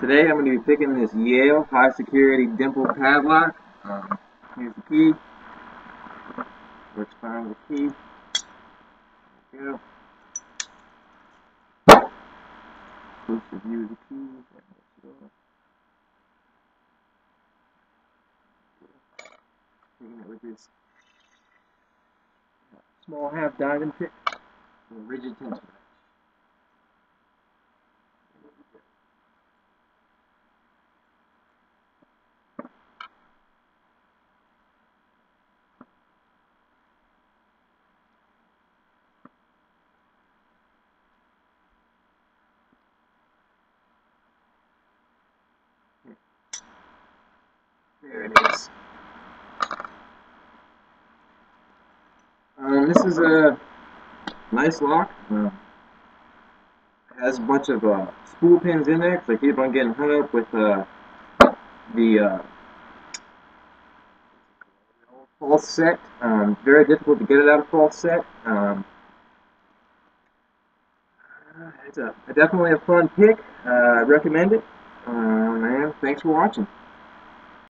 Today I'm going to be picking this Yale high security Dimple Padlock. Here's the key. Works fine with the key. There we go. Close view of the key. Taking it with this small half diamond pick and a rigid tension wrench. There it is. This is a nice lock. It has a bunch of spool pins in there because I keep on getting hung up with the false set. Very difficult to get it out of false set. It's definitely a fun pick. I recommend it. Man, thanks for watching.